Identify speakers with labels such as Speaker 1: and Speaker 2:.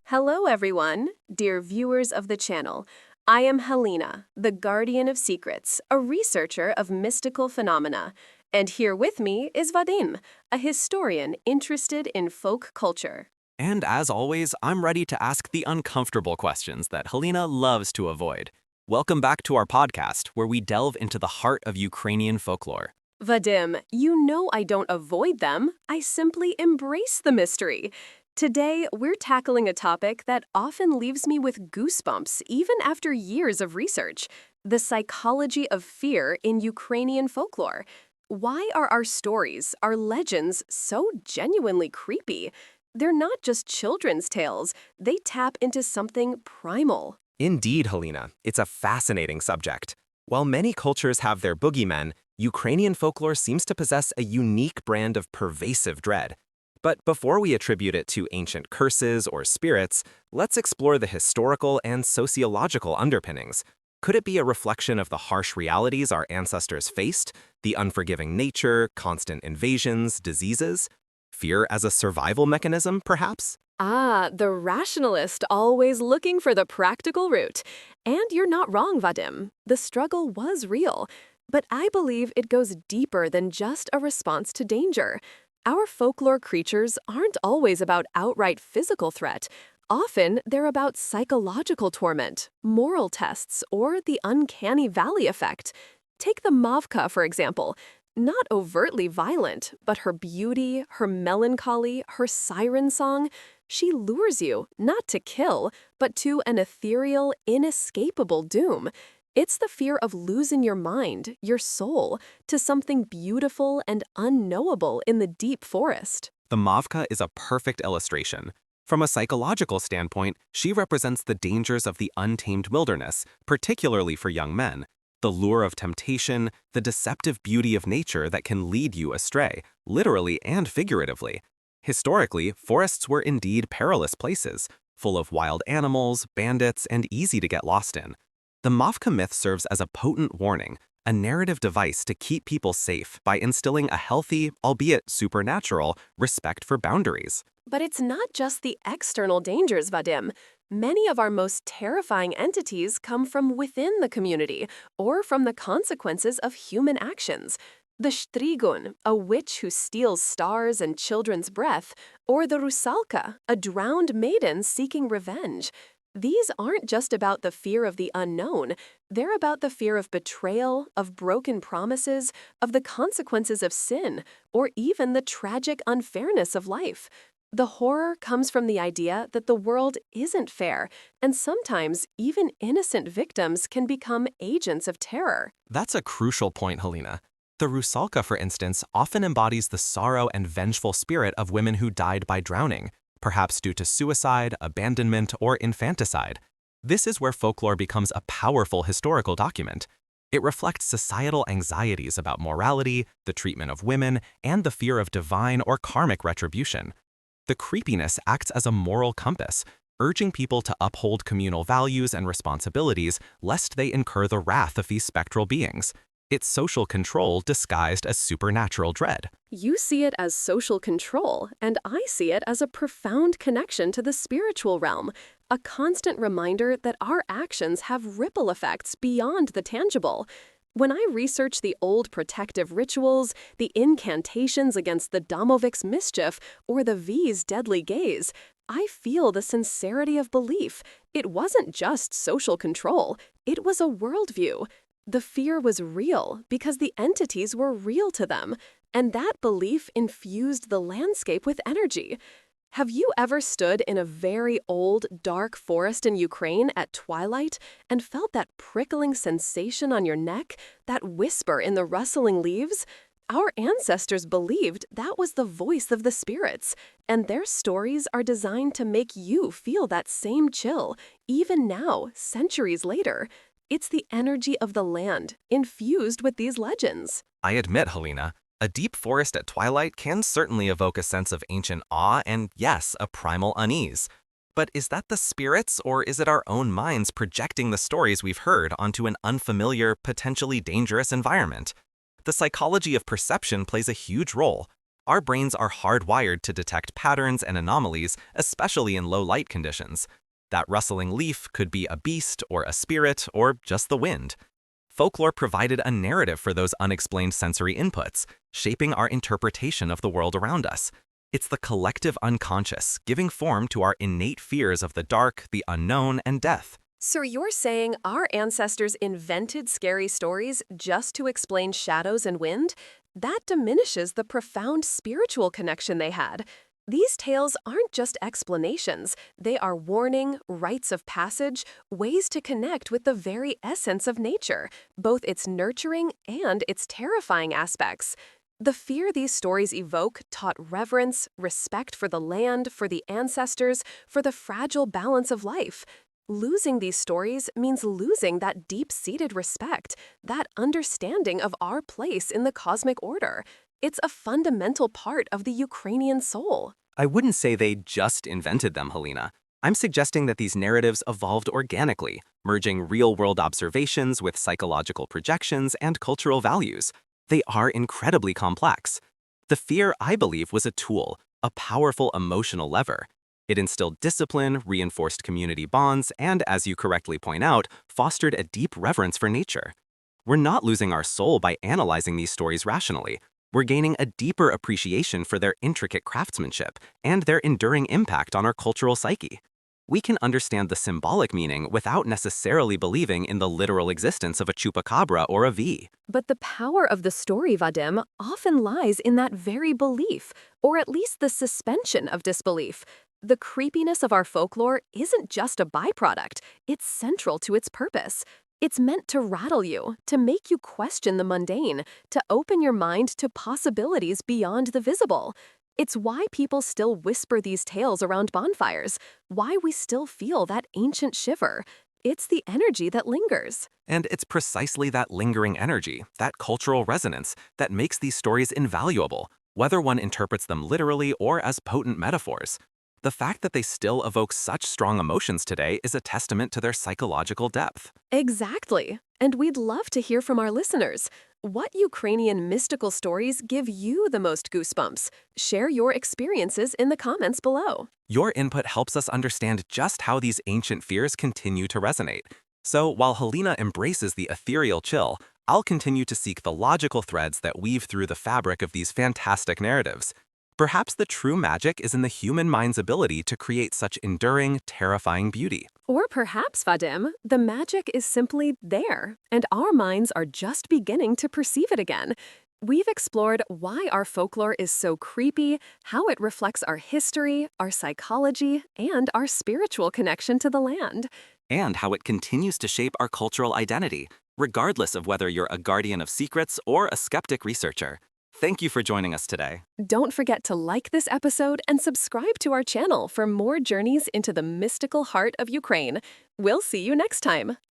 Speaker 1: Hello, everyone, dear viewers of the channel. I am Helena, the guardian of secrets, a researcher of mystical phenomena. And here with me is Vadim, a historian interested in folk culture.
Speaker 2: And as always, I'm ready to ask the uncomfortable questions that Helena loves to avoid. Welcome back to our podcast, where we delve into the heart of Ukrainian folklore.
Speaker 1: Vadim, you know I don't avoid them, I simply embrace the mystery. Today, we're tackling a topic that often leaves me with goosebumps even after years of research: the psychology of fear in Ukrainian folklore. Why are our stories, our legends, so genuinely creepy? They're not just children's tales, they tap into something primal.
Speaker 3: Indeed, Helena, it's a fascinating subject. While many cultures have their boogeymen, Ukrainian folklore seems to possess a unique brand of pervasive dread. But before we attribute it to ancient curses or spirits, let's explore the historical and sociological underpinnings. Could it be a reflection of the harsh realities our ancestors faced, the unforgiving nature, constant invasions, diseases? Fear as a survival mechanism, perhaps?
Speaker 1: Ah, the rationalist always looking for the practical route. And you're not wrong, Vadim. The struggle was real. But I believe it goes deeper than just a response to danger. Our folklore creatures aren't always about outright physical threat. Often, they're about psychological torment, moral tests, or the uncanny valley effect. Take the Mavka, for example. Not overtly violent, but her beauty, her melancholy, her siren song, she lures you, not to kill, but to an ethereal, inescapable doom. It's the fear of losing your mind, your soul, to something beautiful and unknowable in the deep forest.
Speaker 3: The Mavka is a perfect illustration. From a psychological standpoint, she represents the dangers of the untamed wilderness, particularly for young men. The lure of temptation, the deceptive beauty of nature that can lead you astray, literally and figuratively. Historically, forests were indeed perilous places, full of wild animals, bandits, and easy to get lost in. The Mavka myth serves as a potent warning, a narrative device to keep people safe by instilling a healthy, albeit supernatural, respect for boundaries.
Speaker 1: But it's not just the external dangers, Vadim. Many of our most terrifying entities come from within the community or from the consequences of human actions. The Strigun, a witch who steals stars and children's breath, or the Rusalka, a drowned maiden seeking revenge. These aren't just about the fear of the unknown. They're about the fear of betrayal, of broken promises, of the consequences of sin, or even the tragic unfairness of life. The horror comes from the idea that the world isn't fair, and sometimes even innocent victims can become agents of terror.
Speaker 3: That's a crucial point, Helena. The Rusalka, for instance, often embodies the sorrow and vengeful spirit of women who died by drowning, perhaps due to suicide, abandonment, or infanticide. This is where folklore becomes a powerful historical document. It reflects societal anxieties about morality, the treatment of women, and the fear of divine or karmic retribution. The creepiness acts as a moral compass, urging people to uphold communal values and responsibilities lest they incur the wrath of these spectral beings. It's social control disguised as supernatural dread.
Speaker 1: You see it as social control, and I see it as a profound connection to the spiritual realm, a constant reminder that our actions have ripple effects beyond the tangible. When I research the old protective rituals, the incantations against the Domovik's mischief, or the V's deadly gaze, I feel the sincerity of belief. It wasn't just social control, it was a worldview. The fear was real because the entities were real to them, and that belief infused the landscape with energy. Have you ever stood in a very old, dark forest in Ukraine at twilight and felt that prickling sensation on your neck, that whisper in the rustling leaves? Our ancestors believed that was the voice of the spirits, and their stories are designed to make you feel that same chill, even now, centuries later. It's the energy of the land, infused with these legends.
Speaker 3: I admit, Helena, a deep forest at twilight can certainly evoke a sense of ancient awe and, yes, a primal unease. But is that the spirits, or is it our own minds projecting the stories we've heard onto an unfamiliar, potentially dangerous environment? The psychology of perception plays a huge role. Our brains are hardwired to detect patterns and anomalies, especially in low light conditions. That rustling leaf could be a beast or a spirit or just the wind. Folklore provided a narrative for those unexplained sensory inputs, shaping our interpretation of the world around us. It's the collective unconscious, giving form to our innate fears of the dark, the unknown, and death.
Speaker 1: So you're saying our ancestors invented scary stories just to explain shadows and wind? That diminishes the profound spiritual connection they had. These tales aren't just explanations. They are warning, rites of passage, ways to connect with the very essence of nature, both its nurturing and its terrifying aspects. The fear these stories evoke taught reverence, respect for the land, for the ancestors, for the fragile balance of life. Losing these stories means losing that deep-seated respect, that understanding of our place in the cosmic order. It's a fundamental part of the Ukrainian soul.
Speaker 2: I wouldn't say they just invented them, Helena. I'm suggesting that these narratives evolved organically, merging real-world observations with psychological projections and cultural values. They are incredibly complex. The fear, I believe, was a tool, a powerful emotional lever. It instilled discipline, reinforced community bonds, and, as you correctly point out, fostered a deep reverence for nature. We're not losing our soul by analyzing these stories rationally. We're gaining a deeper appreciation for their intricate craftsmanship and their enduring impact on our cultural psyche. We can understand the symbolic meaning without necessarily believing in the literal existence of a chupacabra or a V.
Speaker 1: But the power of the story, Vadim, often lies in that very belief, or at least the suspension of disbelief. The creepiness of our folklore isn't just a byproduct, it's central to its purpose. It's meant to rattle you, to make you question the mundane, to open your mind to possibilities beyond the visible. It's why people still whisper these tales around bonfires, why we still feel that ancient shiver. It's the energy that lingers.
Speaker 3: And it's precisely that lingering energy, that cultural resonance, that makes these stories invaluable, whether one interprets them literally or as potent metaphors. The fact that they still evoke such strong emotions today is a testament to their psychological depth.
Speaker 1: Exactly. And we'd love to hear from our listeners. What Ukrainian mystical stories give you the most goosebumps? Share your experiences in the comments below.
Speaker 3: Your input helps us understand just how these ancient fears continue to resonate. So while Helena embraces the ethereal chill, I'll continue to seek the logical threads that weave through the fabric of these fantastic narratives. Perhaps the true magic is in the human mind's ability to create such enduring, terrifying beauty.
Speaker 1: Or perhaps, Vadim, the magic is simply there, and our minds are just beginning to perceive it again. We've explored why our folklore is so creepy, how it reflects our history, our psychology, and our spiritual connection to the land.
Speaker 2: And how it continues to shape our cultural identity, regardless of whether you're a guardian of secrets or a skeptic researcher. Thank you for joining us today.
Speaker 1: Don't forget to like this episode and subscribe to our channel for more journeys into the mystical heart of Ukraine. We'll see you next time.